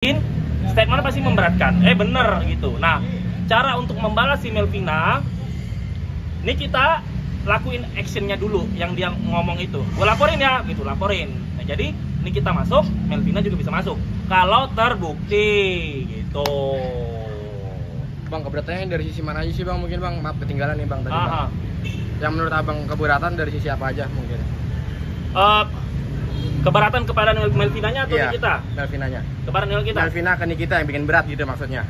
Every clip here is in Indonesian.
statement pasti memberatkan. Bener gitu. Nah, cara untuk membalas si Melvina, ini kita lakuin actionnya dulu yang dia ngomong itu. Gue laporin ya, gitu, laporin. Nah, jadi ini kita masuk, Melvina juga bisa masuk. Kalau terbukti, gitu. Bang, keberatannya dari sisi mana aja sih bang? Mungkin bang, maaf ketinggalan nih bang tadi bang. Yang menurut abang keberatan dari sisi apa aja mungkin? Keberatan kepada Melvinanya atau Nikita? Melvinanya. Keberatan Nikita. Melvina ke Nikita yang bikin berat gitu maksudnya.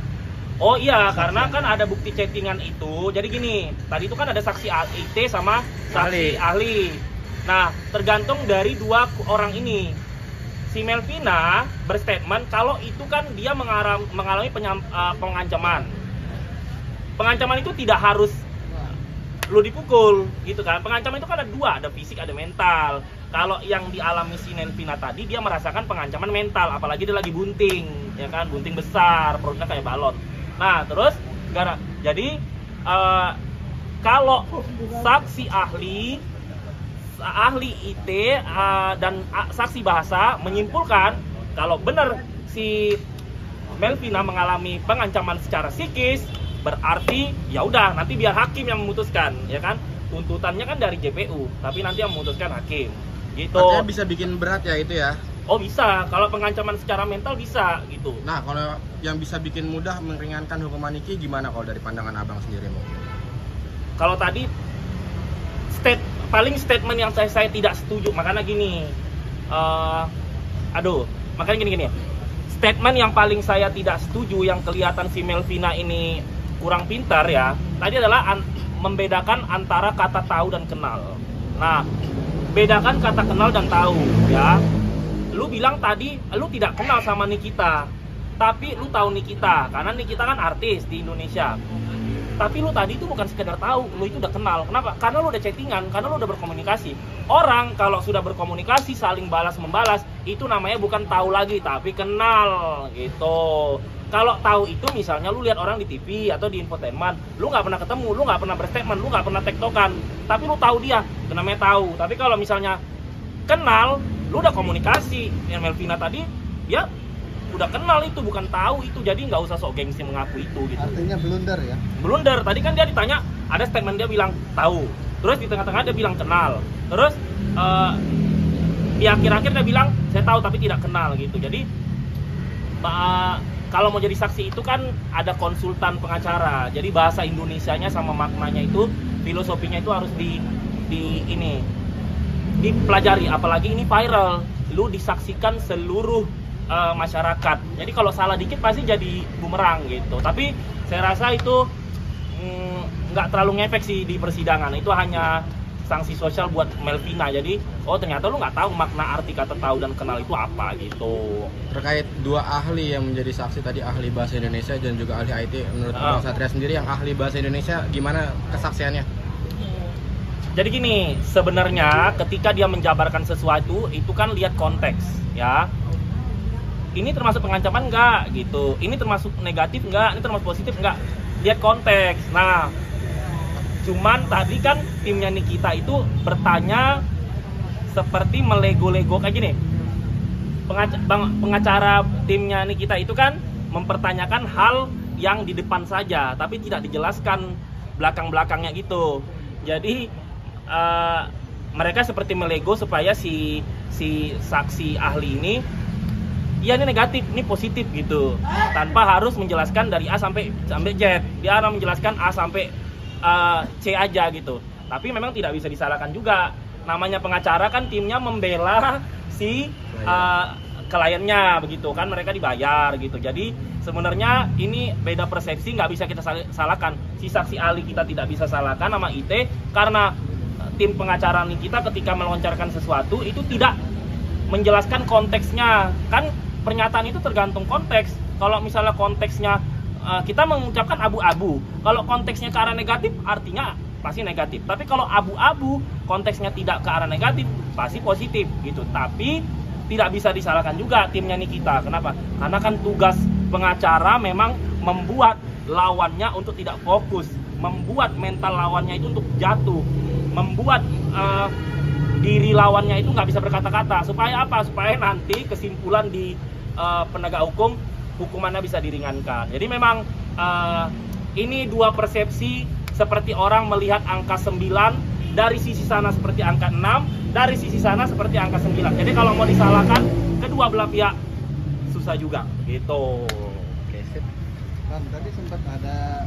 Oh iya, karena kan ada bukti chattingan itu. Jadi gini, tadi itu kan ada saksi IT sama saksi ahli. Nah, tergantung dari dua orang ini. Si Melvina berstatement kalau itu kan dia mengalami pengancaman. Pengancaman itu tidak harus lu dipukul gitu kan. Pengancaman itu kan ada dua, ada fisik, ada mental. Kalau yang dialami si Melvina tadi, dia merasakan pengancaman mental, apalagi dia lagi bunting, ya kan, bunting besar, perutnya kayak balon. Nah, terus jadi kalau saksi ahli IT dan saksi bahasa menyimpulkan kalau benar si Melvina mengalami pengancaman secara psikis, berarti ya udah nanti biar hakim yang memutuskan, ya kan. Tuntutannya kan dari JPU, tapi nanti yang memutuskan hakim. Gitu. Artinya bisa bikin berat ya itu ya? Oh bisa, kalau pengancaman secara mental bisa gitu. Nah, kalau yang bisa bikin mudah meringankan hukuman Niki gimana kalau dari pandangan abang sendiri? Kalau tadi paling statement yang saya tidak setuju, makanya gini, makanya gini ya. Statement yang paling saya tidak setuju yang kelihatan si Melvina ini kurang pintar ya, tadi adalah membedakan antara kata tahu dan kenal. Nah, bedakan kata kenal dan tahu ya. Lu bilang tadi lu tidak kenal sama Nikita, tapi lu tahu Nikita karena Nikita kan artis di Indonesia. Tapi lu tadi itu bukan sekedar tahu, lu itu udah kenal. Kenapa? Karena lu udah chattingan, karena lu udah berkomunikasi. Orang kalau sudah berkomunikasi saling balas membalas, itu namanya bukan tahu lagi tapi kenal gitu. Kalau tahu itu misalnya lu lihat orang di TV atau di infotainment, lu nggak pernah ketemu, lu nggak pernah berstatement, lu nggak pernah tektokan, tapi lu tahu dia, itu namanya tahu. Tapi kalau misalnya kenal, lu udah komunikasi. Yang Melvina tadi, ya udah kenal, itu bukan tahu itu, jadi nggak usah sok gengsi mengaku itu gitu. Artinya blunder ya? Blunder. Tadi kan dia ditanya, ada statement dia bilang tahu, terus di tengah-tengah dia bilang kenal, terus di akhir-akhir dia bilang saya tahu tapi tidak kenal gitu. Jadi kalau mau jadi saksi itu kan ada konsultan pengacara. Jadi bahasa Indonesianya sama maknanya itu, filosofinya itu harus dipelajari. Apalagi ini viral, lu disaksikan seluruh masyarakat. Jadi kalau salah dikit pasti jadi bumerang gitu. Tapi saya rasa itu nggak terlalu ngefek sih di persidangan. Itu hanya sanksi sosial buat Melvina. Jadi ternyata lu nggak tahu makna arti kata tahu dan kenal itu apa gitu. Terkait dua ahli yang menjadi saksi tadi, ahli bahasa Indonesia dan juga ahli IT, menurut Bang Satria sendiri yang ahli bahasa Indonesia gimana kesaksiannya? Jadi gini, sebenarnya ketika dia menjabarkan sesuatu itu kan lihat konteks ya. Ini termasuk pengancaman nggak gitu? Ini termasuk negatif nggak? Ini termasuk positif nggak? Lihat konteks. Nah, cuman tadi kan timnya Nikita itu bertanya seperti melego-lego kayak gini. Pengacara timnya Nikita itu kan mempertanyakan hal yang di depan saja, tapi tidak dijelaskan belakang-belakangnya gitu. Jadi mereka seperti melego supaya si saksi ahli ini, ya ini negatif, ini positif gitu, tanpa harus menjelaskan dari A sampai Z. Dia harus menjelaskan A sampai C aja gitu. Tapi memang tidak bisa disalahkan juga. Namanya pengacara kan timnya membela si kliennya begitu kan, mereka dibayar gitu. Jadi sebenarnya ini beda persepsi, nggak bisa kita salahkan. Si saksi ahli kita tidak bisa salahkan nama IT, karena tim pengacara kita ketika melontarkan sesuatu itu tidak menjelaskan konteksnya. Kan pernyataan itu tergantung konteks. Kalau misalnya konteksnya kita mengucapkan abu-abu, kalau konteksnya ke arah negatif artinya pasti negatif. Tapi kalau abu-abu konteksnya tidak ke arah negatif pasti positif gitu. Tapi tidak bisa disalahkan juga timnya Nikita. Kenapa? Karena kan tugas pengacara memang membuat lawannya untuk tidak fokus, membuat mental lawannya itu untuk jatuh, membuat diri lawannya itu nggak bisa berkata-kata. Supaya apa? Supaya nanti kesimpulan di penegak hukum hukumannya bisa diringankan. Jadi memang ini dua persepsi, seperti orang melihat angka 9 dari sisi sana seperti angka 6, dari sisi sana seperti angka 9. Jadi kalau mau disalahkan kedua belah pihak susah juga gitu. Bang, tadi sempat ada